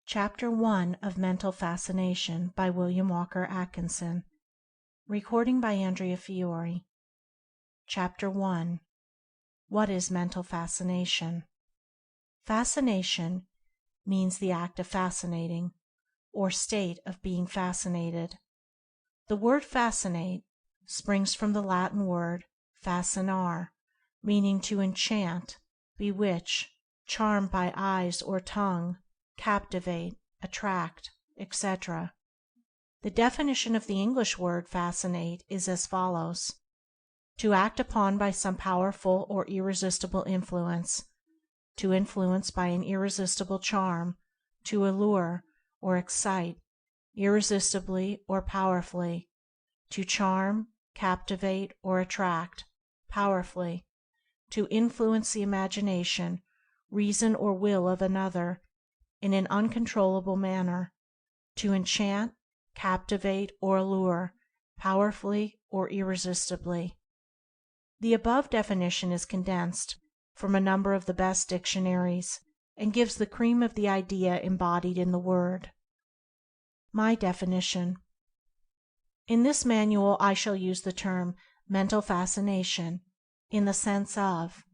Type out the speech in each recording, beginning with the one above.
Chapter 1 of Mental Fascination by William Walker Atkinson. Recording by Andrea Fiore. Chapter 1. What is Mental Fascination? Fascination means the act of fascinating, or state of being fascinated. The word fascinate springs from the Latin word fascinare, meaning to enchant, bewitch, charm by eyes or tongue, captivate, attract, etc. The definition of the English word fascinate is as follows: to act upon by some powerful or irresistible influence, to influence by an irresistible charm, to allure or excite, irresistibly or powerfully, to charm, captivate, or attract, powerfully, to influence the imagination, reason, or will of another in an uncontrollable manner, to enchant, captivate, or allure, powerfully or irresistibly. The above definition is condensed from a number of the best dictionaries, and gives the cream of the idea embodied in the word. My definition. In this manual I shall use the term mental fascination in the sense of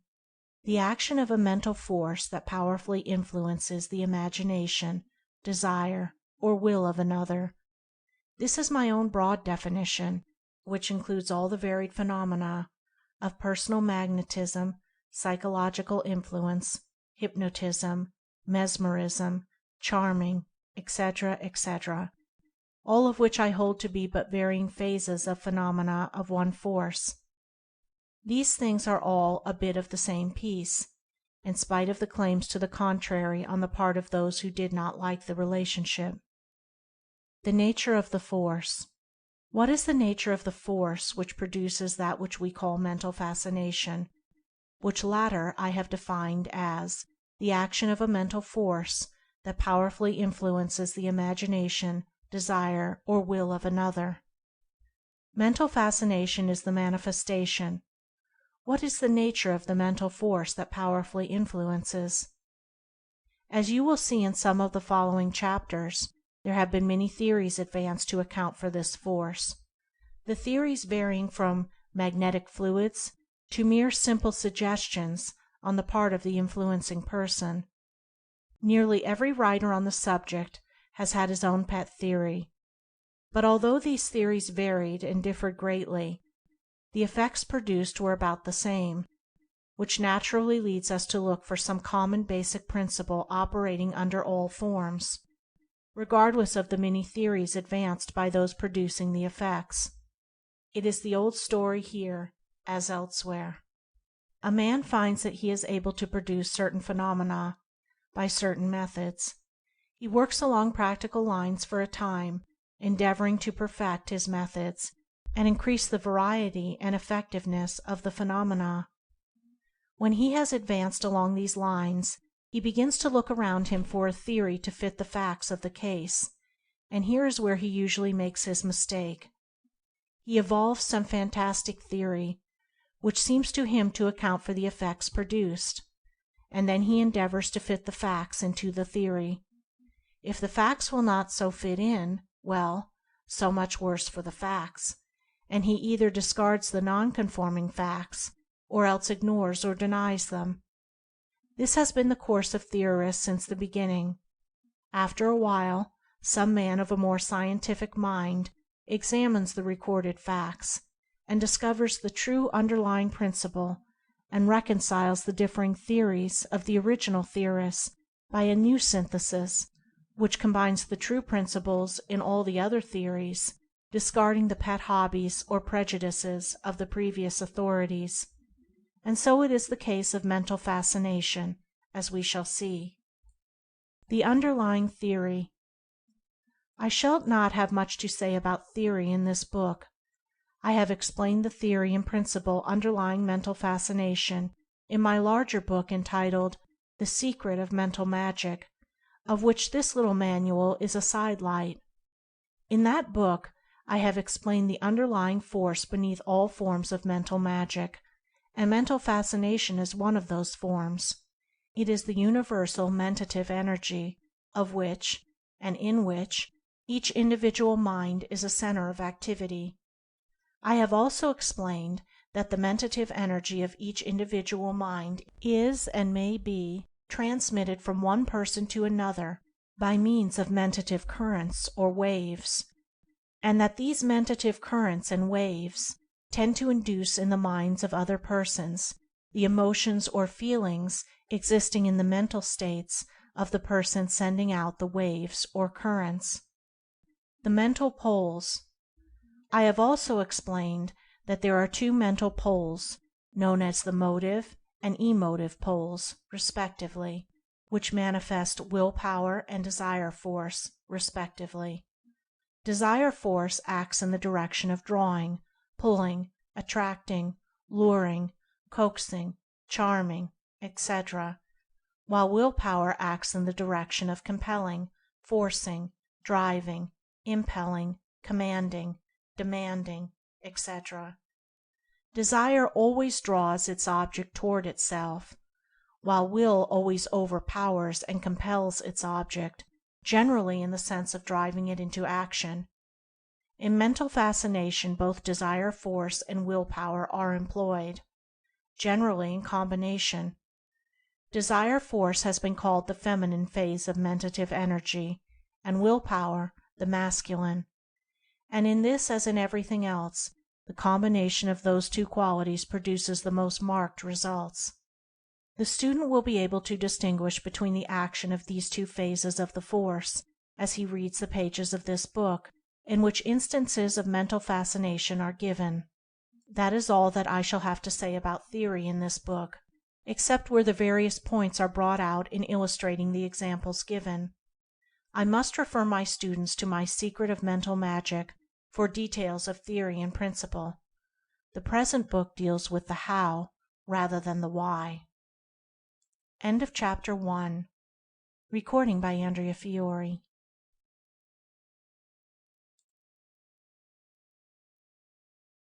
the action of a mental force that powerfully influences the imagination, desire, or will of another. This is my own broad definition, which includes all the varied phenomena of personal magnetism, psychological influence, hypnotism, mesmerism, charming, etc., etc., all of which I hold to be but varying phases of phenomena of one force. These things are all a bit of the same piece, in spite of the claims to the contrary on the part of those who did not like the relationship. The nature of the force. What is the nature of the force which produces that which we call mental fascination, which latter I have defined as the action of a mental force that powerfully influences the imagination, desire, or will of another? Mental fascination is the manifestation. What is the nature of the mental force that powerfully influences? As you will see in some of the following chapters, there have been many theories advanced to account for this force, the theories varying from magnetic fluids to mere simple suggestions on the part of the influencing person. Nearly every writer on the subject has had his own pet theory, but although these theories varied and differed greatly, the effects produced were about the same, which naturally leads us to look for some common basic principle operating under all forms, regardless of the many theories advanced by those producing the effects. It is the old story here, as elsewhere. A man finds that he is able to produce certain phenomena by certain methods. He works along practical lines for a time, endeavoring to perfect his methods and increase the variety and effectiveness of the phenomena. When he has advanced along these lines, he begins to look around him for a theory to fit the facts of the case, and here is where he usually makes his mistake. He evolves some fantastic theory, which seems to him to account for the effects produced, and then he endeavors to fit the facts into the theory. If the facts will not so fit in, well, so much worse for the facts, and he either discards the non-conforming facts, or else ignores or denies them. This has been the course of theorists since the beginning. After a while, some man of a more scientific mind examines the recorded facts, and discovers the true underlying principle, and reconciles the differing theories of the original theorists by a new synthesis, which combines the true principles in all the other theories, discarding the pet hobbies or prejudices of the previous authorities. And so it is the case of mental fascination, as we shall see. The underlying theory. I shall not have much to say about theory in this book. I have explained the theory and principle underlying mental fascination in my larger book entitled The Secret of Mental Magic, of which this little manual is a sidelight. In that book I have explained the underlying force beneath all forms of mental magic, and mental fascination is one of those forms. It is the universal mentative energy, of which, and in which, each individual mind is a center of activity. I have also explained that the mentative energy of each individual mind is and may be transmitted from one person to another by means of mentative currents or waves, and that these mentative currents and waves tend to induce in the minds of other persons the emotions or feelings existing in the mental states of the person sending out the waves or currents. The mental poles. I have also explained that there are two mental poles, known as the motive and emotive poles, respectively, which manifest will power and desire force, respectively. Desire force acts in the direction of drawing, pulling, attracting, luring, coaxing, charming, etc., while will power acts in the direction of compelling, forcing, driving, impelling, commanding, demanding, etc. Desire always draws its object toward itself, while will always overpowers and compels its object, generally in the sense of driving it into action. In mental fascination both desire force and will power are employed, generally in combination. Desire force has been called the feminine phase of mentative energy, and will power the masculine, and in this as in everything else, the combination of those two qualities produces the most marked results. The student will be able to distinguish between the action of these two phases of the force as he reads the pages of this book in which instances of mental fascination are given. That is all that I shall have to say about theory in this book, except where the various points are brought out in illustrating the examples given. I must refer my students to my Secret of Mental Magic for details of theory and principle. The present book deals with the how rather than the why. End of chapter 1. Recording by Andrea Fiore.